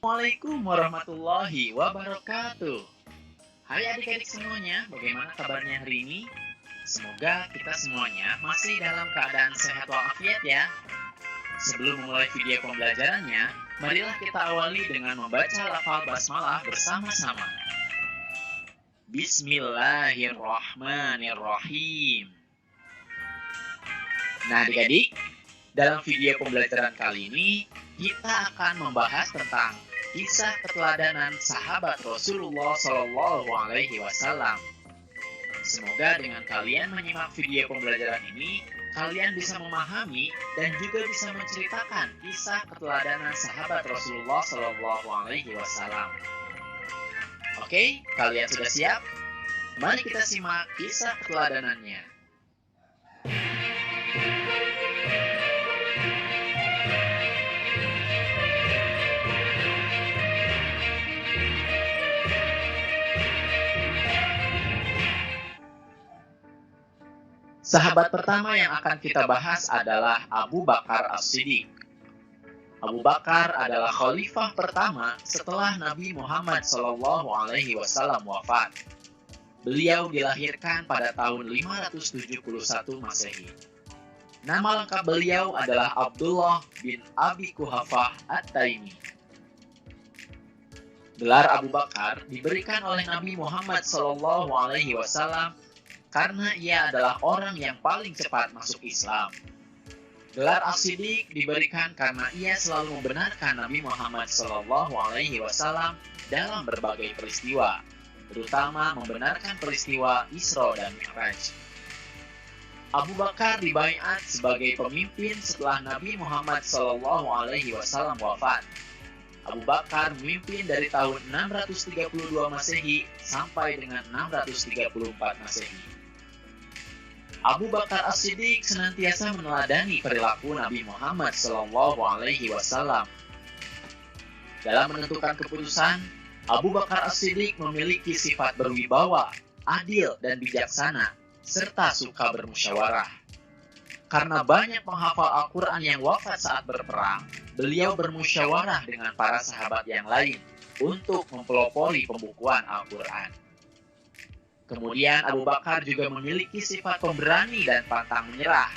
Assalamualaikum warahmatullahi wabarakatuh. Hai adik-adik semuanya, bagaimana kabarnya hari ini? Semoga kita semuanya masih dalam keadaan sehat walafiat ya. Sebelum memulai video pembelajarannya, marilah kita awali dengan membaca lafal basmalah bersama-sama. Bismillahirrahmanirrahim. Nah adik-adik, dalam video pembelajaran kali ini, kita akan membahas tentang kisah keteladanan sahabat Rasulullah Shallallahu Alaihi Wasallam. Semoga dengan kalian menyimak video pembelajaran ini, kalian bisa memahami dan juga bisa menceritakan kisah keteladanan sahabat Rasulullah Shallallahu Alaihi Wasallam. Oke, kalian sudah siap? Mari kita simak kisah keteladanannya. Sahabat pertama yang akan kita bahas adalah Abu Bakar As-Siddiq. Abu Bakar adalah khalifah pertama setelah Nabi Muhammad SAW wafat. Beliau dilahirkan pada tahun 571 Masehi. Nama lengkap beliau adalah Abdullah bin Abi Quhafah At-Taimi. Gelar Abu Bakar diberikan oleh Nabi Muhammad SAW karena ia adalah orang yang paling cepat masuk Islam. Gelar As-Siddiq diberikan karena ia selalu membenarkan Nabi Muhammad SAW dalam berbagai peristiwa, terutama membenarkan peristiwa Isra dan Mi'raj. Abu Bakar dibaiat sebagai pemimpin setelah Nabi Muhammad SAW wafat. Abu Bakar memimpin dari tahun 632 Masehi sampai dengan 634 Masehi. Abu Bakar As-Siddiq senantiasa meneladani perilaku Nabi Muhammad SAW. Dalam menentukan keputusan, Abu Bakar As-Siddiq memiliki sifat berwibawa, adil dan bijaksana, serta suka bermusyawarah. Karena banyak penghafal Al-Quran yang wafat saat berperang, beliau bermusyawarah dengan para sahabat yang lain untuk mempelopori pembukuan Al-Quran. Kemudian Abu Bakar juga memiliki sifat pemberani dan pantang menyerah.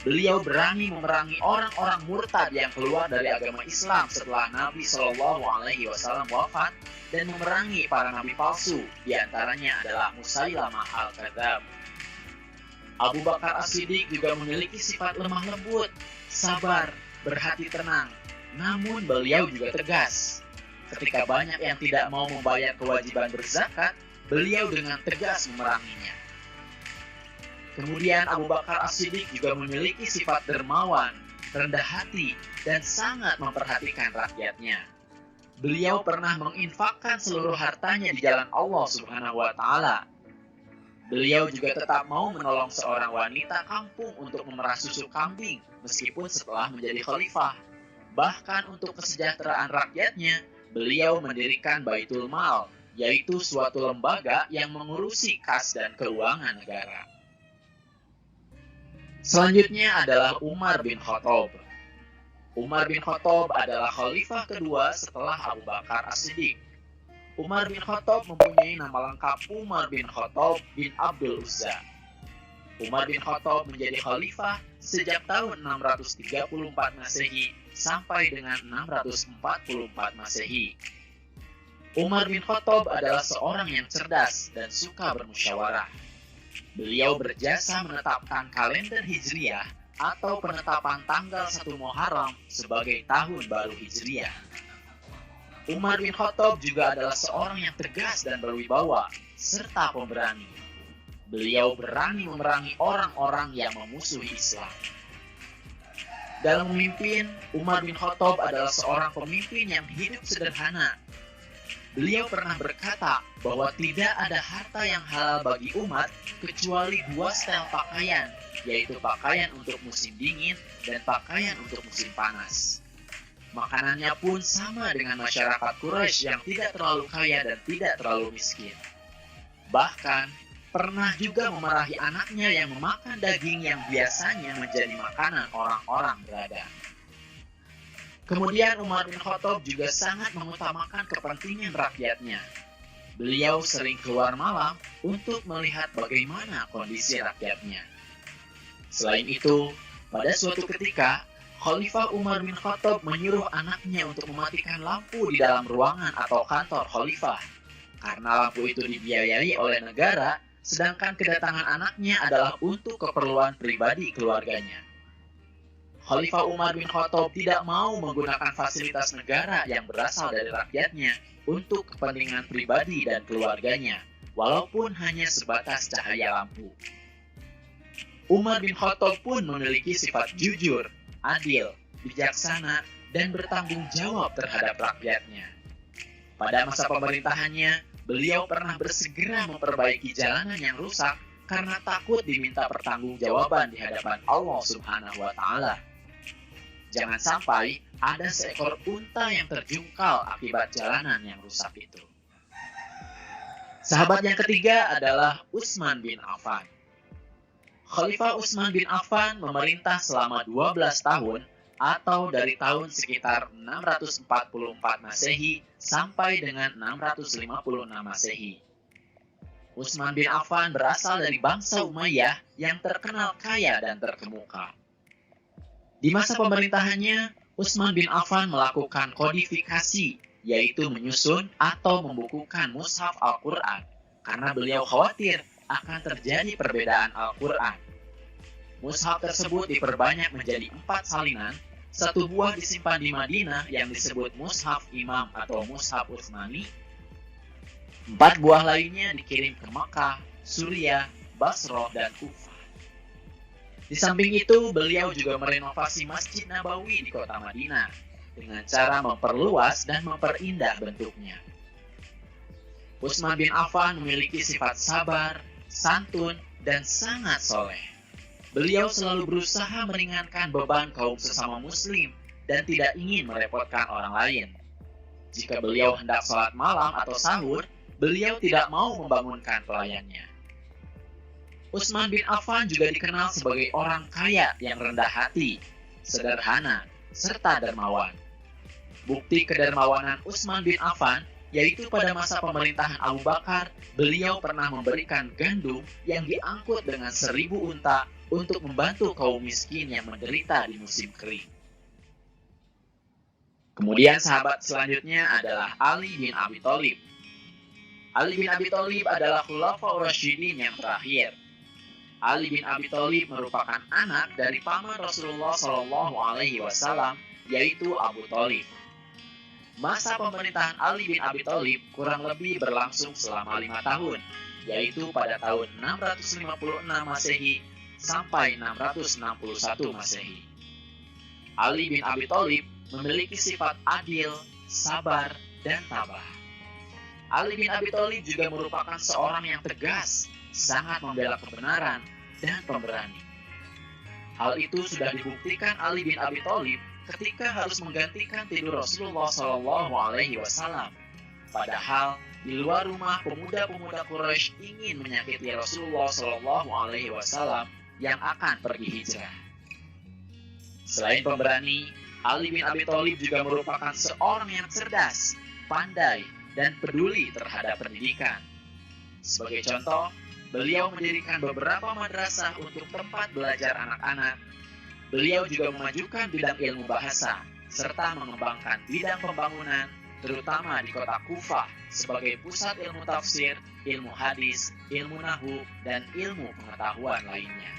Beliau berani memerangi orang-orang murtad yang keluar dari agama Islam setelah Nabi SAW wafat dan memerangi para nabi palsu, diantaranya adalah Musailamah Al-Kadzab. Abu Bakar As-Siddiq juga memiliki sifat lemah lembut, sabar, berhati tenang. Namun beliau juga tegas. Ketika banyak yang tidak mau membayar kewajiban berzakat, beliau dengan tegas memeranginya. Kemudian Abu Bakar As-Siddiq juga memiliki sifat dermawan, rendah hati, dan sangat memperhatikan rakyatnya. Beliau pernah menginfakkan seluruh hartanya di jalan Allah Subhanahu wa Ta'ala. Beliau juga tetap mau menolong seorang wanita kampung untuk memerah susu kambing meskipun setelah menjadi khalifah. Bahkan untuk kesejahteraan rakyatnya, beliau mendirikan Baitul Mal, yaitu suatu lembaga yang mengurusi kas dan keuangan negara. Selanjutnya adalah Umar bin Khattab. Umar bin Khattab adalah khalifah kedua setelah Abu Bakar As-Siddiq. Umar bin Khattab mempunyai nama lengkap Umar bin Khattab bin Abdul Uzza. Umar bin Khattab menjadi khalifah sejak tahun 634 Masehi sampai dengan 644 Masehi. Umar bin Khattab adalah seorang yang cerdas dan suka bermusyawarah. Beliau berjasa menetapkan kalender Hijriah atau penetapan tanggal 1 Muharram sebagai tahun baru Hijriah. Umar bin Khattab juga adalah seorang yang tegas dan berwibawa, serta pemberani. Beliau berani memerangi orang-orang yang memusuhi Islam. Dalam memimpin, Umar bin Khattab adalah seorang pemimpin yang hidup sederhana. Beliau pernah berkata bahwa tidak ada harta yang halal bagi umat kecuali dua style pakaian, yaitu pakaian untuk musim dingin dan pakaian untuk musim panas. Makanannya pun sama dengan masyarakat Quraisy yang tidak terlalu kaya dan tidak terlalu miskin. Bahkan, pernah juga memarahi anaknya yang memakan daging yang biasanya menjadi makanan orang-orang berada. Kemudian Umar bin Khattab juga sangat mengutamakan kepentingan rakyatnya. Beliau sering keluar malam untuk melihat bagaimana kondisi rakyatnya. Selain itu, pada suatu ketika, Khalifah Umar bin Khattab menyuruh anaknya untuk mematikan lampu di dalam ruangan atau kantor Khalifah. Karena lampu itu dibiayai oleh negara, sedangkan kedatangan anaknya adalah untuk keperluan pribadi keluarganya. Khalifah Umar bin Khattab tidak mau menggunakan fasilitas negara yang berasal dari rakyatnya untuk kepentingan pribadi dan keluarganya, walaupun hanya sebatas cahaya lampu. Umar bin Khattab pun memiliki sifat jujur, adil, bijaksana, dan bertanggung jawab terhadap rakyatnya. Pada masa pemerintahannya, beliau pernah bersegera memperbaiki jalanan yang rusak karena takut diminta pertanggungjawaban di hadapan Allah Subhanahu wa Ta'ala. Jangan sampai ada seekor unta yang terjungkal akibat jalanan yang rusak itu. Sahabat yang ketiga adalah Utsman bin Affan. Khalifah Utsman bin Affan memerintah selama 12 tahun atau dari tahun sekitar 644 Masehi sampai dengan 656 Masehi. Utsman bin Affan berasal dari bangsa Umayyah yang terkenal kaya dan terkemuka. Di masa pemerintahannya, Utsman bin Affan melakukan kodifikasi, yaitu menyusun atau membukukan mushaf Al-Quran, karena beliau khawatir akan terjadi perbedaan Al-Quran. Mushaf tersebut diperbanyak menjadi 4 salinan, satu buah disimpan di Madinah yang disebut Mushaf Imam atau Mushaf Utsmani, 4 buah lainnya dikirim ke Makkah, Suriah, Basrah, dan Kufah. Di samping itu, beliau juga merenovasi Masjid Nabawi di kota Madinah dengan cara memperluas dan memperindah bentuknya. Utsman bin Affan memiliki sifat sabar, santun, dan sangat soleh. Beliau selalu berusaha meringankan beban kaum sesama muslim dan tidak ingin merepotkan orang lain. Jika beliau hendak sholat malam atau sahur, beliau tidak mau membangunkan pelayannya. Utsman bin Affan juga dikenal sebagai orang kaya yang rendah hati, sederhana, serta dermawan. Bukti kedermawanan Utsman bin Affan yaitu pada masa pemerintahan Abu Bakar, beliau pernah memberikan gandum yang diangkut dengan 1000 unta untuk membantu kaum miskin yang menderita di musim kering. Kemudian sahabat selanjutnya adalah Ali bin Abi Thalib. Ali bin Abi Thalib adalah Khulafaur Rasyidin yang terakhir. Ali bin Abi Thalib merupakan anak dari paman Rasulullah Shallallahu Alaihi Wasallam, yaitu Abu Thalib. Masa pemerintahan Ali bin Abi Thalib kurang lebih berlangsung selama 5 tahun, yaitu pada tahun 656 Masehi sampai 661 Masehi. Ali bin Abi Thalib memiliki sifat adil, sabar, dan tabah. Ali bin Abi Thalib juga merupakan seorang yang tegas, sangat membela kebenaran, dan pemberani. Hal itu sudah dibuktikan Ali bin Abi Thalib ketika harus menggantikan tidur Rasulullah Shallallahu Alaihi Wasallam. Padahal di luar rumah pemuda-pemuda Quraisy ingin menyakiti Rasulullah Shallallahu Alaihi Wasallam yang akan pergi hijrah. Selain pemberani, Ali bin Abi Thalib juga merupakan seorang yang cerdas, pandai, dan peduli terhadap pendidikan. Sebagai contoh, beliau mendirikan beberapa madrasah untuk tempat belajar anak-anak. Beliau juga memajukan bidang ilmu bahasa, serta mengembangkan bidang pembangunan, terutama di kota Kufah, sebagai pusat ilmu tafsir, ilmu hadis, ilmu nahwu, dan ilmu pengetahuan lainnya.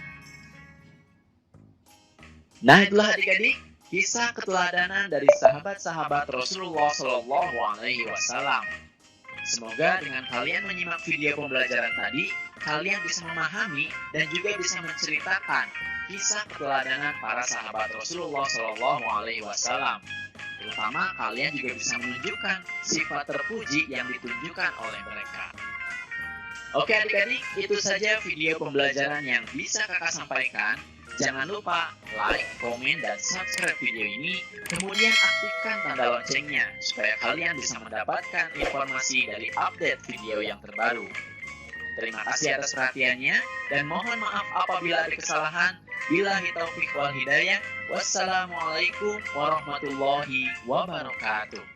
Nah, itulah adik-adik, kisah keteladanan dari sahabat-sahabat Rasulullah Shallallahu Alaihi Wasallam. Semoga dengan kalian menyimak video pembelajaran tadi, kalian bisa memahami dan juga bisa menceritakan kisah keteladanan para sahabat Rasulullah Shallallahu Alaihi Wasallam. Terutama kalian juga bisa menunjukkan sifat terpuji yang ditunjukkan oleh mereka. Oke adik-adik, itu saja video pembelajaran yang bisa kakak sampaikan. Jangan lupa like, komen, dan subscribe video ini. Kemudian aktifkan tanda loncengnya supaya kalian bisa mendapatkan informasi dari update video yang terbaru. Terima kasih atas perhatiannya dan mohon maaf apabila ada kesalahan. Billahi taufik wal hidayah. Wassalamualaikum warahmatullahi wabarakatuh.